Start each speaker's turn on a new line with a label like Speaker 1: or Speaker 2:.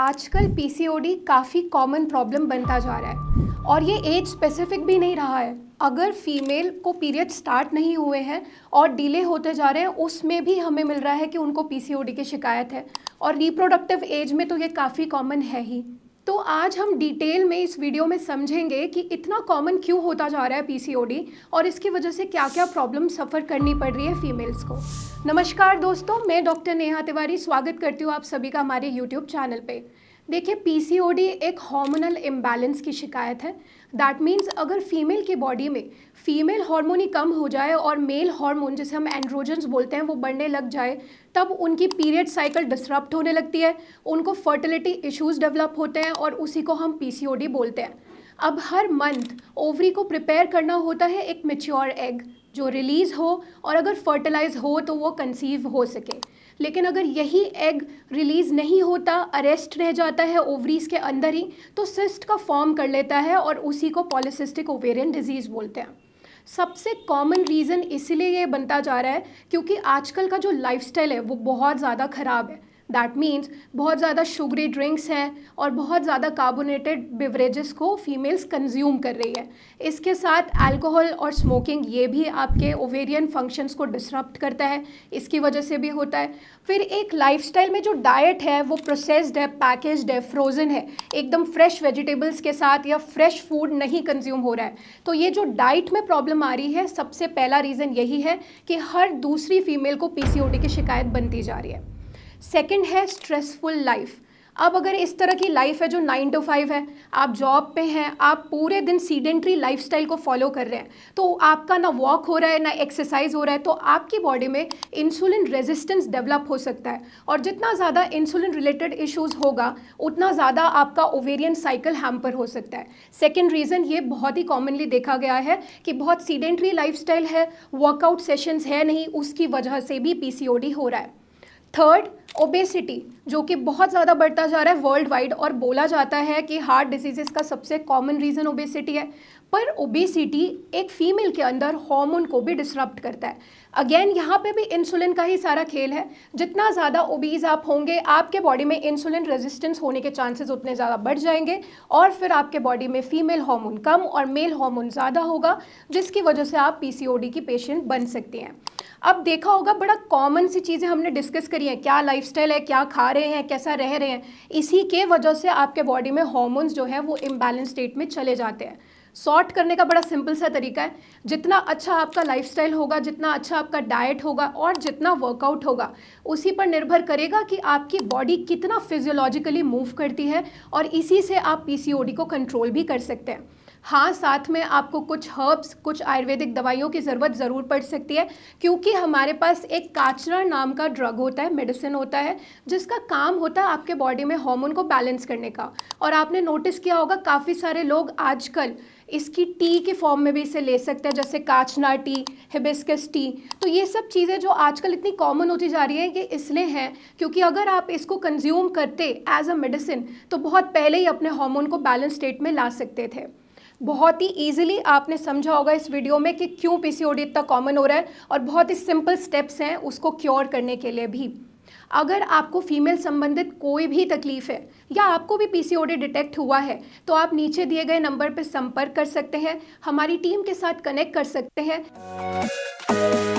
Speaker 1: आजकल पीसीओडी काफ़ी common problem बनता जा रहा है और ये एज स्पेसिफिक भी नहीं रहा है। अगर फीमेल को पीरियड स्टार्ट नहीं हुए हैं और डिले होते जा रहे हैं, उसमें भी हमें मिल रहा है कि उनको पीसीओडी की शिकायत है और रिप्रोडक्टिव एज में तो ये काफ़ी कॉमन है ही। तो आज हम डिटेल में इस वीडियो में समझेंगे कि इतना कॉमन क्यों होता जा रहा है पीसीओडी और इसकी वजह से क्या क्या प्रॉब्लम सफ़र करनी पड़ रही है फीमेल्स को। नमस्कार दोस्तों, मैं डॉक्टर नेहा तिवारी स्वागत करती हूँ आप सभी का हमारे यूट्यूब चैनल पे। देखिए, पीसीओडी एक हार्मोनल इम्बैलेंस की शिकायत है। दैट मीन्स अगर फीमेल की बॉडी में फीमेल हार्मोन ही कम हो जाए और मेल हार्मोन जिसे हम एंड्रोजन्स बोलते हैं वो बढ़ने लग जाए, तब उनकी पीरियड साइकिल डिसरप्ट होने लगती है, उनको फर्टिलिटी इश्यूज डेवलप होते हैं और उसी को हम पीसीओडी बोलते हैं। अब हर मंथ ओवरी को प्रिपेयर करना होता है एक मैच्योर एग जो रिलीज़ हो और अगर फर्टिलाइज हो तो वो कंसीव हो सके। लेकिन अगर यही एग रिलीज़ नहीं होता, अरेस्ट रह जाता है ओवरीज के अंदर ही, तो सिस्ट का फॉर्म कर लेता है और उसी को पॉलीसिस्टिक ओवेरियन डिजीज़ बोलते हैं। सबसे कॉमन रीज़न इसलिए ये बनता जा रहा है क्योंकि आजकल का जो लाइफस्टाइल है वो बहुत ज़्यादा ख़राब है। दैट मीन्स बहुत ज़्यादा शुगरी ड्रिंक्स हैं और बहुत ज़्यादा कार्बोनेटेड बेवरेजेस को फीमेल्स कंज्यूम कर रही है। इसके साथ अल्कोहल और स्मोकिंग ये भी आपके ओवेरियन फंक्शंस को डिसरप्ट करता है, इसकी वजह से भी होता है। फिर एक लाइफस्टाइल में जो डाइट है वो प्रोसेस्ड है, पैकेज्ड है, फ्रोज़न है, एकदम फ्रेश वेजिटेबल्स के साथ या फ्रेश फूड नहीं कंज्यूम हो रहा है। तो ये जो डाइट में प्रॉब्लम आ रही है, सबसे पहला रीज़न यही है कि हर दूसरी फीमेल को पीसीओडी की शिकायत बनती जा रही है। सेकंड है स्ट्रेसफुल लाइफ। अब अगर इस तरह की लाइफ है जो 9 to 5 है, आप जॉब पे हैं, आप पूरे दिन सीडेंट्री लाइफस्टाइल को फॉलो कर रहे हैं, तो आपका ना वॉक हो रहा है ना एक्सरसाइज हो रहा है, तो आपकी बॉडी में इंसुलिन रेजिस्टेंस डेवलप हो सकता है और जितना ज़्यादा इंसुलिन रिलेटेड इश्यूज होगा उतना ज़्यादा आपका ओवेरियन साइकिल हैम्पर हो सकता है। सेकेंड रीज़न ये बहुत ही कॉमनली देखा गया है कि बहुत सीडेंट्री लाइफस्टाइल है, वर्कआउट सेशंस है नहीं, उसकी वजह से भी पीसीओडी हो रहा है। थर्ड, ओबेसिटी, जो कि बहुत ज़्यादा बढ़ता जा रहा है वर्ल्ड वाइड और बोला जाता है कि हार्ट डिसीजेस का सबसे कॉमन रीज़न ओबेसिटी है। पर ओबेसिटी एक फीमेल के अंदर हार्मोन को भी डिसरप्ट करता है। अगेन यहाँ पे भी इंसुलिन का ही सारा खेल है। जितना ज़्यादा ओबीज आप होंगे, आपके बॉडी में इंसुलिन रेजिस्टेंस होने के चांसेस उतने ज़्यादा बढ़ जाएंगे और फिर आपके बॉडी में फीमेल हार्मोन कम और मेल हार्मोन ज़्यादा होगा, जिसकी वजह से आप पीसीओडी की पेशेंट बन सकती हैं। अब देखा होगा, बड़ा कॉमन सी चीज़ें हमने डिस्कस करी हैं, क्या लाइफस्टाइल है, क्या खा रहे हैं, कैसा रह रहे हैं। इसी के वजह से आपके बॉडी में हार्मोन्स जो है वो इम्बैलेंस स्टेट में चले जाते हैं। सॉर्ट करने का बड़ा सिंपल सा तरीका है, जितना अच्छा आपका लाइफस्टाइल होगा, जितना अच्छा आपका डाइट होगा और जितना वर्कआउट होगा, उसी पर निर्भर करेगा कि आपकी बॉडी कितना फिजियोलॉजिकली मूव करती है और इसी से आप पीसीओडी को कंट्रोल भी कर सकते हैं। हाँ, साथ में आपको कुछ हर्ब्स, कुछ आयुर्वेदिक दवाइयों की ज़रूरत ज़रूर पड़ सकती है क्योंकि हमारे पास एक काचरा नाम का ड्रग होता है, मेडिसिन होता है, जिसका काम होता है आपके बॉडी में हार्मोन को बैलेंस करने का। और आपने नोटिस किया होगा काफ़ी सारे लोग आजकल इसकी टी के फॉर्म में भी इसे ले सकते हैं, जैसे काचना टी, हिबिस्कस टी। तो ये सब चीज़ें जो आजकल इतनी कॉमन होती जा रही है, ये इसलिए हैं क्योंकि अगर आप इसको कंज्यूम करते एज अ मेडिसिन तो बहुत पहले ही अपने हार्मोन को बैलेंस स्टेट में ला सकते थे। बहुत ही ईजिली आपने समझा होगा इस वीडियो में कि क्यों पीसीओडी इतना कॉमन हो रहा है और बहुत ही सिंपल स्टेप्स हैं उसको क्योर करने के लिए भी। अगर आपको फीमेल संबंधित कोई भी तकलीफ है या आपको भी पीसीओडी डिटेक्ट हुआ है तो आप नीचे दिए गए नंबर पर संपर्क कर सकते हैं, हमारी टीम के साथ कनेक्ट कर सकते हैं।